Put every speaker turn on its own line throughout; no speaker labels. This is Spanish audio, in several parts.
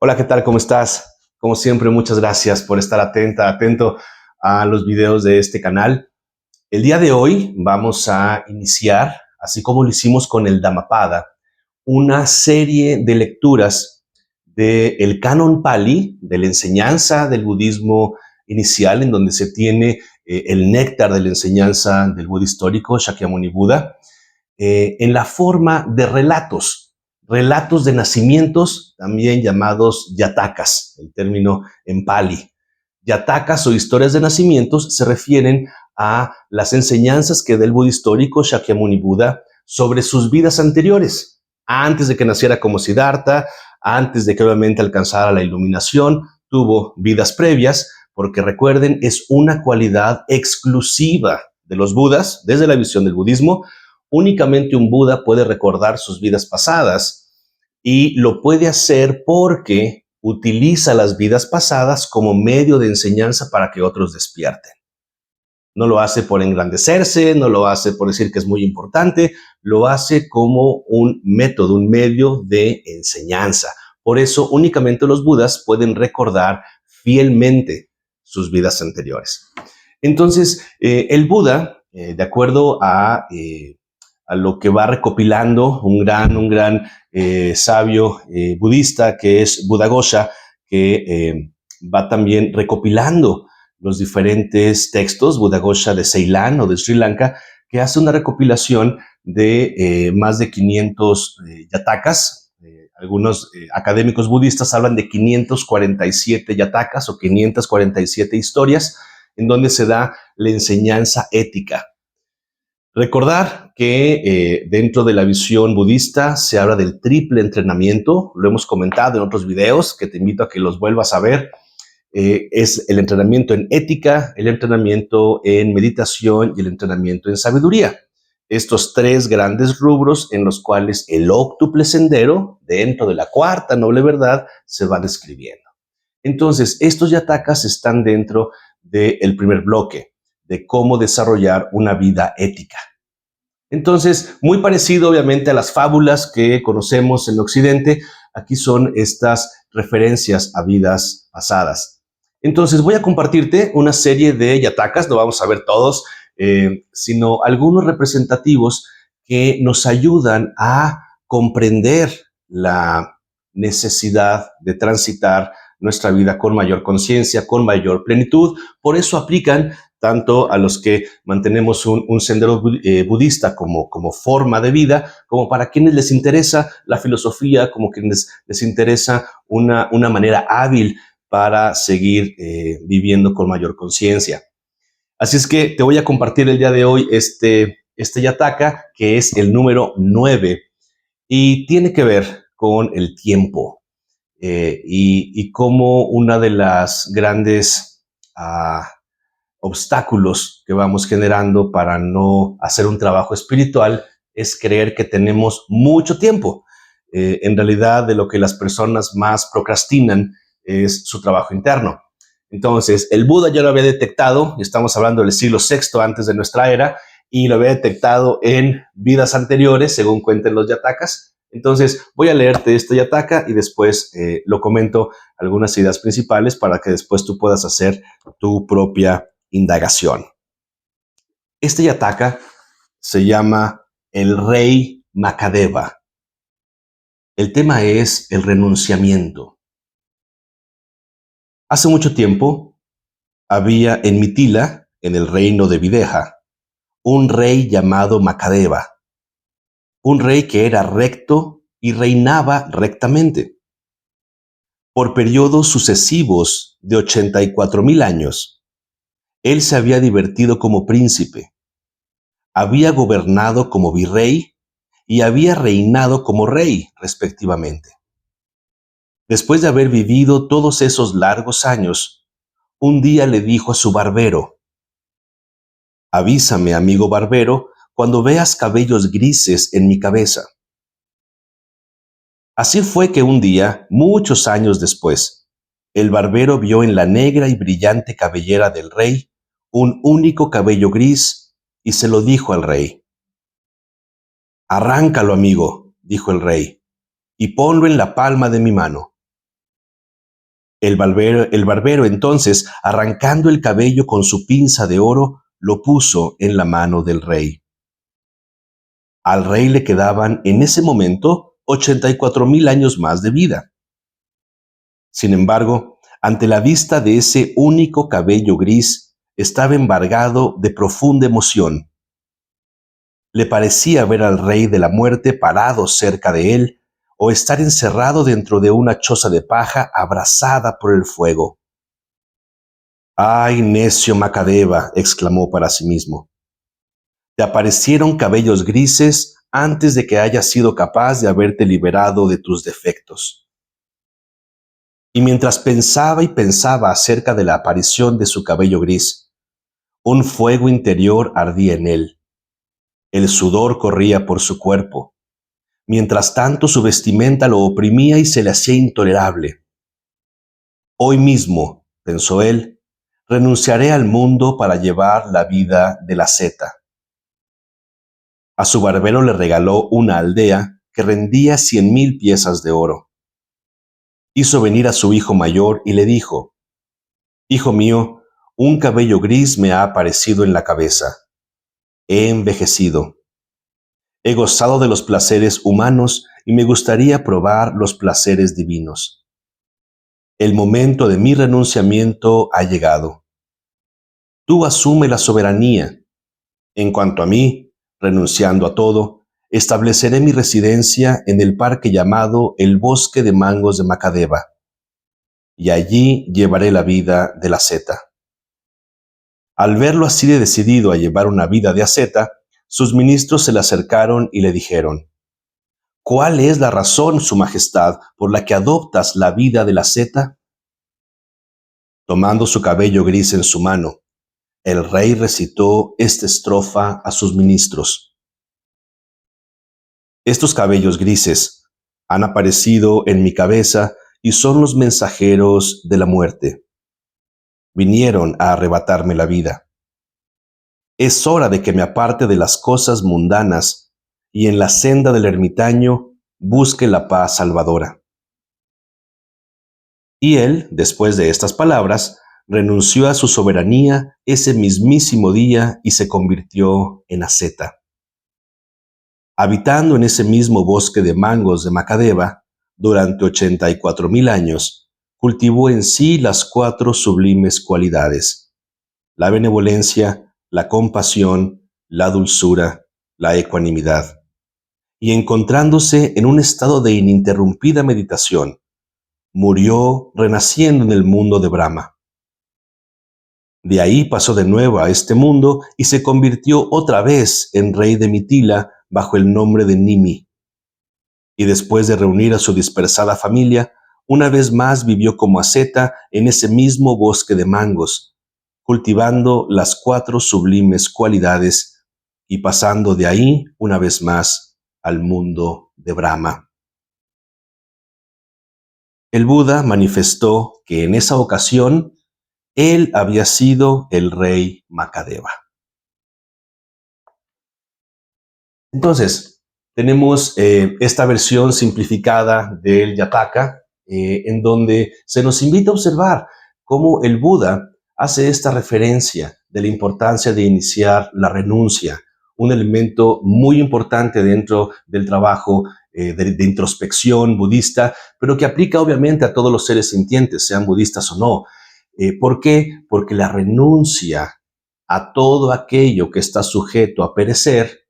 Hola, ¿qué tal? ¿Cómo estás? Como siempre, muchas gracias por estar atento a los videos de este canal. El día de hoy vamos a iniciar, así como lo hicimos con el Dhammapada, una serie de lecturas del Canon Pali, de la enseñanza del budismo inicial, en donde se tiene el néctar de la enseñanza del Buda histórico, Shakyamuni Buda, en la forma de relatos de nacimientos, también llamados yatakas, el término en Pali. Yatakas o historias de nacimientos se refieren a las enseñanzas que da el Buda histórico Shakyamuni Buda sobre sus vidas anteriores, antes de que naciera como Siddhartha, antes de que obviamente alcanzara la iluminación, tuvo vidas previas, porque recuerden, es una cualidad exclusiva de los Budas, desde la visión del budismo. Únicamente un Buda puede recordar sus vidas pasadas y lo puede hacer porque utiliza las vidas pasadas como medio de enseñanza para que otros despierten. No lo hace por engrandecerse, no lo hace por decir que es muy importante, lo hace como un método, un medio de enseñanza. Por eso únicamente los Budas pueden recordar fielmente sus vidas anteriores. Entonces, el Buda, de acuerdo a lo que va recopilando un gran sabio budista que es Buddhaghosa, que va también recopilando los diferentes textos, Buddhaghosa de Ceilán o de Sri Lanka, que hace una recopilación de más de 500 yatakas. Algunos académicos budistas hablan de 547 yatakas o 547 historias en donde se da la enseñanza ética. Recordar que dentro de la visión budista se habla del triple entrenamiento, lo hemos comentado en otros videos que te invito a que los vuelvas a ver. Es el entrenamiento en ética, el entrenamiento en meditación y el entrenamiento en sabiduría. Estos tres grandes rubros en los cuales el óctuple sendero, dentro de la cuarta noble verdad, se va describiendo. Entonces, estos yatakas están dentro del primer bloque, de cómo desarrollar una vida ética. Entonces, muy parecido obviamente a las fábulas que conocemos en Occidente, aquí son estas referencias a vidas pasadas. Entonces, voy a compartirte una serie de yatakas, no vamos a ver todos, sino algunos representativos que nos ayudan a comprender la necesidad de transitar nuestra vida con mayor conciencia, con mayor plenitud. Por eso aplican tanto a los que mantenemos un sendero budista como forma de vida, como para quienes les interesa la filosofía, como quienes les interesa una manera hábil para seguir viviendo con mayor conciencia. Así es que te voy a compartir el día de hoy este yataka, que es el número 9, y tiene que ver con el tiempo y cómo una de las grandes obstáculos que vamos generando para no hacer un trabajo espiritual es creer que tenemos mucho tiempo. En realidad, de lo que las personas más procrastinan es su trabajo interno. Entonces, el Buda ya lo había detectado, estamos hablando del siglo VI antes de nuestra era, y lo había detectado en vidas anteriores, según cuentan los yatakas. Entonces, voy a leerte este yataka y después lo comento algunas ideas principales para que después tú puedas hacer tu propia indagación. Este yataka se llama El Rey Makadeva. El tema es el renunciamiento. Hace mucho tiempo había en Mitila, en el reino de Videha, un rey llamado Makadeva, un rey que era recto y reinaba rectamente. Por periodos sucesivos de 84,000 años, él se había divertido como príncipe, había gobernado como virrey y había reinado como rey, respectivamente. Después de haber vivido todos esos largos años, un día le dijo a su barbero: «Avísame, amigo barbero, cuando veas cabellos grises en mi cabeza». Así fue que un día, muchos años después, el barbero vio en la negra y brillante cabellera del rey un único cabello gris y se lo dijo al rey. «Arráncalo, amigo», dijo el rey, «y ponlo en la palma de mi mano». El barbero entonces, arrancando el cabello con su pinza de oro, lo puso en la mano del rey. Al rey le quedaban en ese momento 84,000 años más de vida. Sin embargo, ante la vista de ese único cabello gris, estaba embargado de profunda emoción. Le parecía ver al rey de la muerte parado cerca de él, o estar encerrado dentro de una choza de paja abrasada por el fuego. ¡Ay, necio Macabeba!, exclamó para sí mismo. Te aparecieron cabellos grises antes de que hayas sido capaz de haberte liberado de tus defectos. Y mientras pensaba y pensaba acerca de la aparición de su cabello gris, un fuego interior ardía en él. El sudor corría por su cuerpo. Mientras tanto, su vestimenta lo oprimía y se le hacía intolerable. Hoy mismo, pensó él, renunciaré al mundo para llevar la vida de la asceta. A su barbero le regaló una aldea que rendía 100,000 piezas de oro. Hizo venir a su hijo mayor y le dijo: Hijo mío, un cabello gris me ha aparecido en la cabeza. He envejecido. He gozado de los placeres humanos y me gustaría probar los placeres divinos. El momento de mi renunciamiento ha llegado. Tú asume la soberanía. En cuanto a mí, renunciando a todo, estableceré mi residencia en el parque llamado el Bosque de Mangos de Macadeva, y allí llevaré la vida de la asceta. Al verlo así de decidido a llevar una vida de asceta, sus ministros se le acercaron y le dijeron: ¿Cuál es la razón, Su Majestad, por la que adoptas la vida de la asceta? Tomando su cabello gris en su mano, el rey recitó esta estrofa a sus ministros. Estos cabellos grises han aparecido en mi cabeza y son los mensajeros de la muerte. Vinieron a arrebatarme la vida. Es hora de que me aparte de las cosas mundanas y en la senda del ermitaño busque la paz salvadora. Y él, después de estas palabras, renunció a su soberanía ese mismísimo día y se convirtió en asceta. Habitando en ese mismo bosque de mangos de Macadeva, durante 84,000 años, cultivó en sí las 4 sublimes cualidades: la benevolencia, la compasión, la dulzura, la ecuanimidad. Y encontrándose en un estado de ininterrumpida meditación, murió renaciendo en el mundo de Brahma. De ahí pasó de nuevo a este mundo y se convirtió otra vez en rey de Mitila bajo el nombre de Nimi. Y después de reunir a su dispersada familia, una vez más vivió como asceta en ese mismo bosque de mangos, cultivando las 4 sublimes cualidades y pasando de ahí una vez más al mundo de Brahma. El Buda manifestó que en esa ocasión él había sido el rey Macadeva. Entonces, tenemos esta versión simplificada del Yataka, en donde se nos invita a observar cómo el Buda hace esta referencia de la importancia de iniciar la renuncia, un elemento muy importante dentro del trabajo de introspección budista, pero que aplica obviamente a todos los seres sintientes, sean budistas o no. ¿Por qué? Porque la renuncia a todo aquello que está sujeto a perecer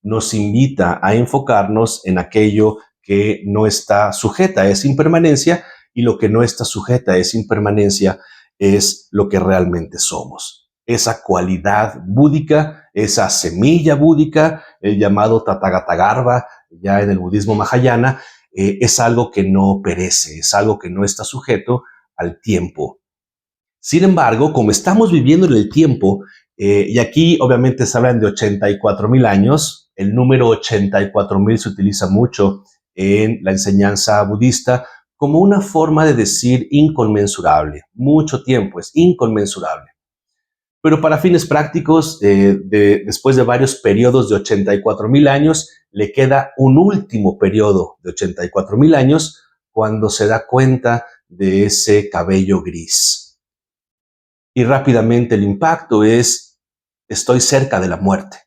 nos invita a enfocarnos en aquello que no está sujeta a esa impermanencia, y lo que no está sujeta a esa impermanencia es lo que realmente somos. Esa cualidad búdica, esa semilla búdica, el llamado Tathagata-garbha, ya en el budismo mahayana, es algo que no perece, es algo que no está sujeto al tiempo. Sin embargo, como estamos viviendo en el tiempo, y aquí obviamente se hablan de 84,000 años, el número 84,000 se utiliza mucho en la enseñanza budista como una forma de decir inconmensurable. Mucho tiempo es inconmensurable. Pero para fines prácticos, después de varios periodos de 84,000 años, le queda un último periodo de 84,000 años cuando se da cuenta de ese cabello gris. Y rápidamente el impacto es, estoy cerca de la muerte.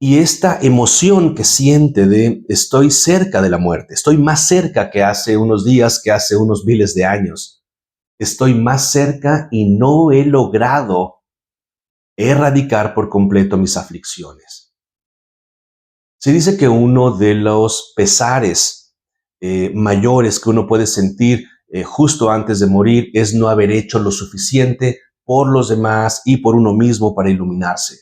Y esta emoción que siente de estoy cerca de la muerte, estoy más cerca que hace unos días, que hace unos miles de años. Estoy más cerca y no he logrado erradicar por completo mis aflicciones. Se dice que uno de los pesares mayores que uno puede sentir justo antes de morir es no haber hecho lo suficiente por los demás y por uno mismo para iluminarse.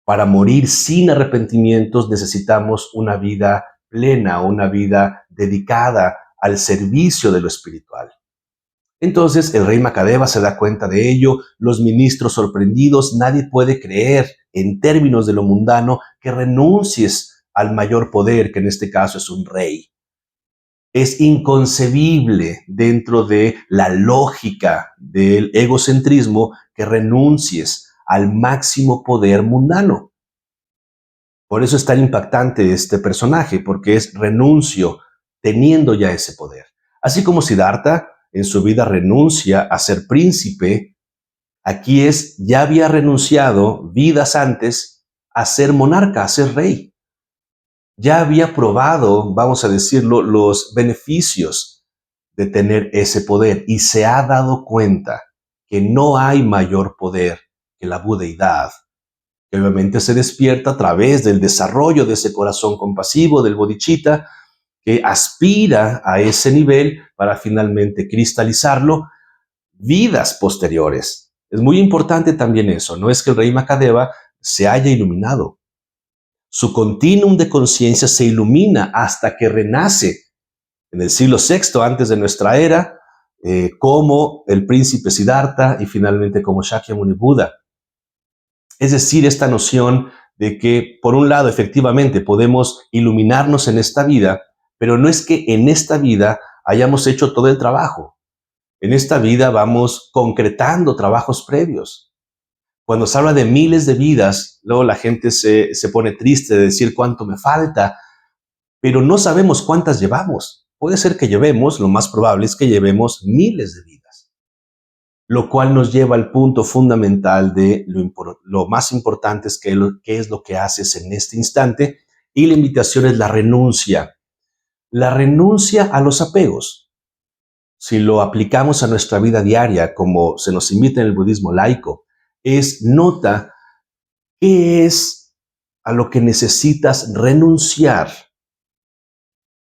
Para morir sin arrepentimientos necesitamos una vida plena, una vida dedicada al servicio de lo espiritual. Entonces el rey Macabeba se da cuenta de ello, los ministros sorprendidos, nadie puede creer en términos de lo mundano que renuncies al mayor poder, que en este caso es un rey. Es inconcebible dentro de la lógica del egocentrismo que renuncies al máximo poder mundano. Por eso es tan impactante este personaje, porque es renuncio teniendo ya ese poder. Así como Siddhartha en su vida renuncia a ser príncipe, aquí ya había renunciado vidas antes a ser monarca, a ser rey. Ya había probado, vamos a decirlo, los beneficios de tener ese poder y se ha dado cuenta que no hay mayor poder que la budeidad, que obviamente se despierta a través del desarrollo de ese corazón compasivo, del bodhicitta, que aspira a ese nivel para finalmente cristalizarlo vidas posteriores. Es muy importante también eso, no es que el rey Macabeba se haya iluminado. Su continuum de conciencia se ilumina hasta que renace en el siglo VI antes de nuestra era, como el príncipe Siddhartha y finalmente como Shakyamuni Buda. Es decir, esta noción de que, por un lado, efectivamente podemos iluminarnos en esta vida, pero no es que en esta vida hayamos hecho todo el trabajo. En esta vida vamos concretando trabajos previos. Cuando se habla de miles de vidas, luego la gente se pone triste de decir cuánto me falta, pero no sabemos cuántas llevamos. Puede ser que llevemos, lo más probable es que llevemos miles de vidas, lo cual nos lleva al punto fundamental de lo más importante es qué es lo que haces en este instante, y la invitación es la renuncia. La renuncia a los apegos. Si lo aplicamos a nuestra vida diaria, como se nos invita en el budismo laico, es nota qué es a lo que necesitas renunciar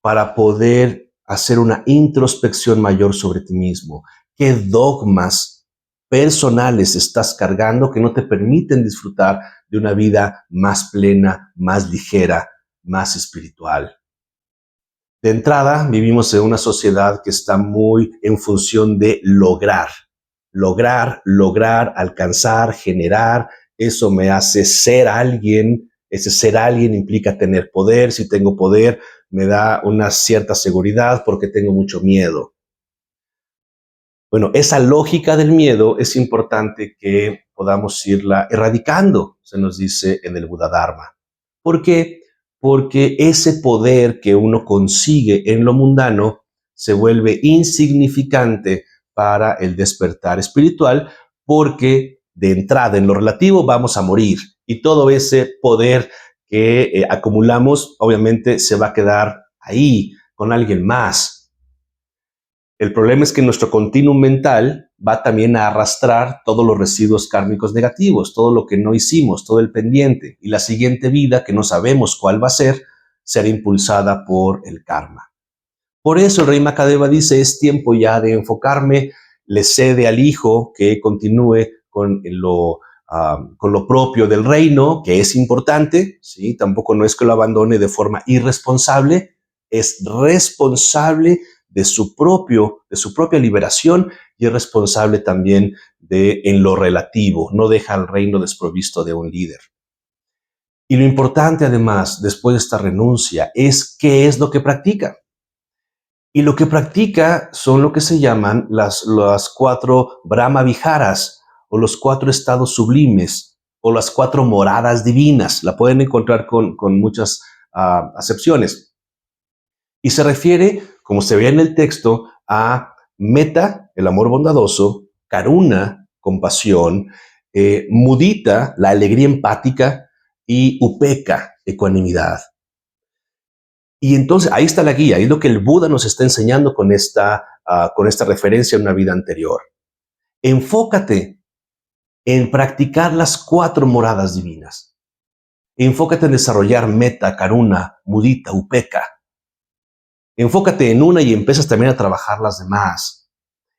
para poder hacer una introspección mayor sobre ti mismo. ¿Qué dogmas personales estás cargando que no te permiten disfrutar de una vida más plena, más ligera, más espiritual? De entrada, vivimos en una sociedad que está muy en función de lograr, alcanzar, generar. Eso me hace ser alguien. Ese ser alguien implica tener poder. Si tengo poder, me da una cierta seguridad porque tengo mucho miedo. Bueno, esa lógica del miedo es importante que podamos irla erradicando, se nos dice en el Buda Dharma. ¿Por qué? Porque ese poder que uno consigue en lo mundano se vuelve insignificante para el despertar espiritual, porque de entrada en lo relativo vamos a morir y todo ese poder que acumulamos obviamente se va a quedar ahí con alguien más. El problema es que nuestro continuum mental va también a arrastrar todos los residuos kármicos negativos, todo lo que no hicimos, todo el pendiente, y la siguiente vida, que no sabemos cuál va a ser, será impulsada por el karma. Por eso el rey Macabeba dice, es tiempo ya de enfocarme, le cede al hijo que continúe con lo propio del reino, que es importante, ¿sí? Tampoco no es que lo abandone de forma irresponsable, es responsable de su propia liberación y es responsable también en lo relativo, no deja al reino desprovisto de un líder. Y lo importante además, después de esta renuncia, es qué es lo que practica. Y lo que practica son lo que se llaman las 4 Brahma Viharas, o los 4 estados sublimes, o las 4 moradas divinas. La pueden encontrar con muchas acepciones. Y se refiere, como se ve en el texto, a meta, el amor bondadoso, karuna, compasión, mudita, la alegría empática, y upeka, ecuanimidad. Y entonces ahí está la guía, es lo que el Buda nos está enseñando con esta referencia a una vida anterior. Enfócate en practicar las 4 moradas divinas. Enfócate en desarrollar meta, karuna, mudita, upeka. Enfócate en una y empiezas también a trabajar las demás.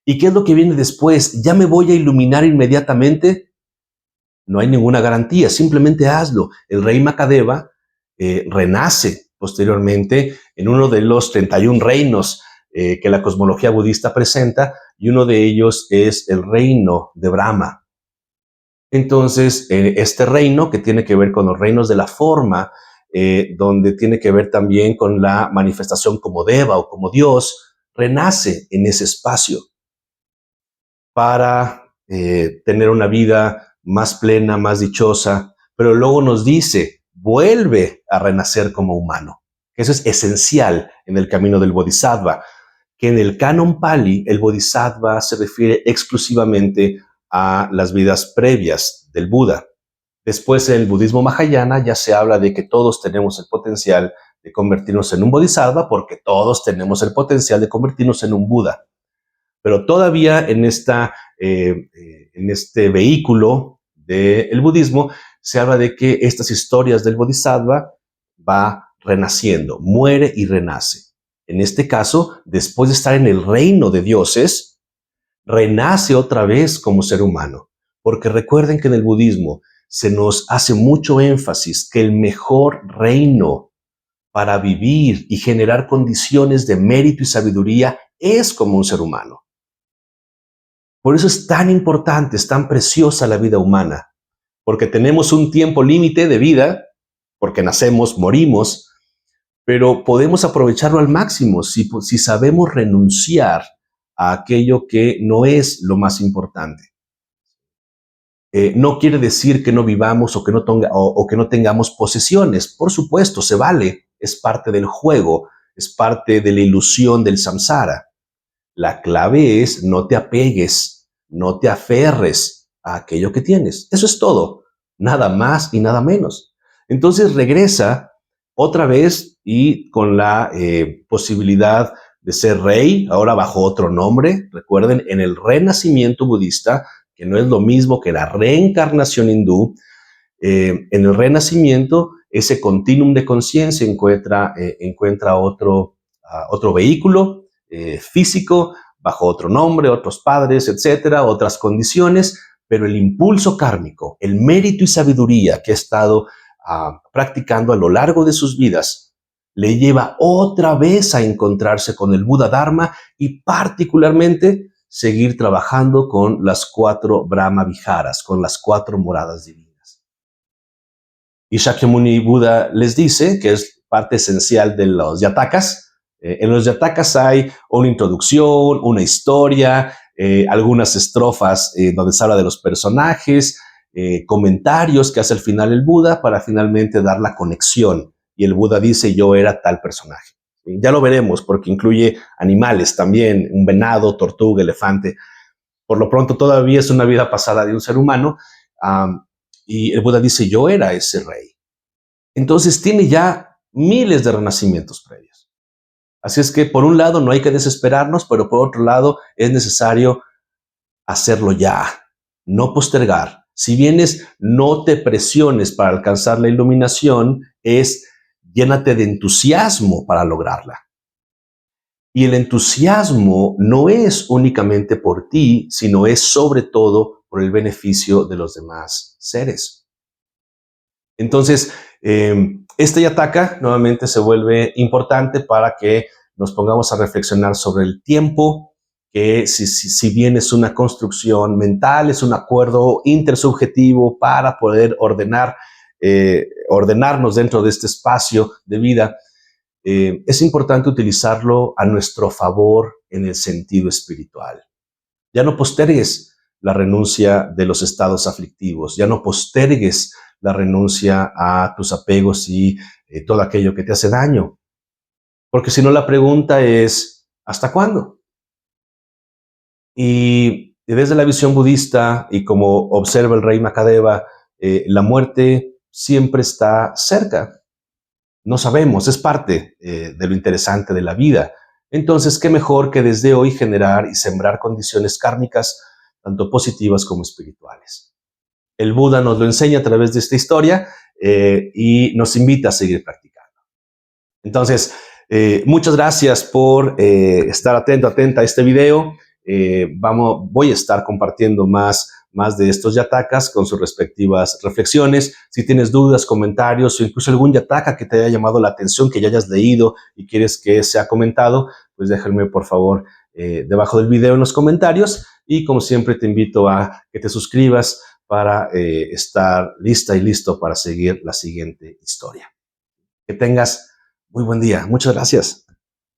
¿Y qué es lo que viene después? ¿Ya me voy a iluminar inmediatamente? No hay ninguna garantía, simplemente hazlo. El rey Makadeva renace posteriormente en uno de los 31 reinos que la cosmología budista presenta, y uno de ellos es el reino de Brahma. Entonces, este reino, que tiene que ver con los reinos de la forma, donde tiene que ver también con la manifestación como Deva o como Dios, renace en ese espacio para tener una vida más plena, más dichosa, pero luego nos dice, vuelve a renacer como humano. Eso es esencial en el camino del Bodhisattva, que en el canon Pali, el Bodhisattva se refiere exclusivamente a las vidas previas del Buda. Después, en el budismo Mahayana ya se habla de que todos tenemos el potencial de convertirnos en un Bodhisattva, porque todos tenemos el potencial de convertirnos en un Buda. Pero todavía en este vehículo del budismo se habla de que estas historias del Bodhisattva va renaciendo, muere y renace. En este caso, después de estar en el reino de dioses, renace otra vez como ser humano. Porque recuerden que en el budismo se nos hace mucho énfasis que el mejor reino para vivir y generar condiciones de mérito y sabiduría es como un ser humano. Por eso es tan importante, es tan preciosa la vida humana, porque tenemos un tiempo límite de vida, porque nacemos, morimos, pero podemos aprovecharlo al máximo si sabemos renunciar a aquello que no es lo más importante. No quiere decir que no vivamos o que no tengamos posesiones. Por supuesto, se vale, es parte del juego, es parte de la ilusión del samsara. La clave es no te apegues, no te aferres a aquello que tienes. Eso es todo, nada más y nada menos. Entonces regresa otra vez y con la posibilidad de ser rey, ahora bajo otro nombre. Recuerden, en el renacimiento budista, que no es lo mismo que la reencarnación hindú, en el renacimiento ese continuum de conciencia encuentra otro vehículo físico, bajo otro nombre, otros padres, etcétera, otras condiciones, pero el impulso kármico, el mérito y sabiduría que ha estado practicando a lo largo de sus vidas, le lleva otra vez a encontrarse con el Buda Dharma y particularmente seguir trabajando con las 4 Brahma Viharas, con las 4 moradas divinas. Y Shakyamuni Buda les dice, que es parte esencial de los yatakas, en los yatakas hay una introducción, una historia, algunas estrofas donde se habla de los personajes, comentarios que hace al final el Buda para finalmente dar la conexión. Y el Buda dice, yo era tal personaje. Ya lo veremos porque incluye animales también, un venado, tortuga, elefante. Por lo pronto todavía es una vida pasada de un ser humano. Y el Buda dice, yo era ese rey. Entonces tiene ya miles de renacimientos previos. Así es que por un lado no hay que desesperarnos, pero por otro lado es necesario hacerlo ya, no postergar. Si vienes, no te presiones para alcanzar la iluminación, llénate de entusiasmo para lograrla. Y el entusiasmo no es únicamente por ti, sino es sobre todo por el beneficio de los demás seres. Entonces, este yataka nuevamente se vuelve importante para que nos pongamos a reflexionar sobre el tiempo, que si bien es una construcción mental, es un acuerdo intersubjetivo para poder ordenarnos dentro de este espacio de vida, es importante utilizarlo a nuestro favor en el sentido espiritual. Ya no postergues la renuncia de los estados aflictivos, ya no postergues la renuncia a tus apegos y todo aquello que te hace daño. Porque si no, la pregunta es, ¿hasta cuándo? Y desde la visión budista y como observa el rey Makadeva, la muerte siempre está cerca. No sabemos, es parte de lo interesante de la vida. Entonces, qué mejor que desde hoy generar y sembrar condiciones kármicas, tanto positivas como espirituales. El Buda nos lo enseña a través de esta historia y nos invita a seguir practicando. Entonces, muchas gracias por estar atenta a este video. Voy a estar compartiendo más de estos yatakas con sus respectivas reflexiones. Si tienes dudas, comentarios o incluso algún yataka que te haya llamado la atención, que ya hayas leído y quieres que sea comentado, pues déjame por favor debajo del video en los comentarios. Y como siempre te invito a que te suscribas para estar lista y listo para seguir la siguiente historia. Que tengas muy buen día. Muchas gracias.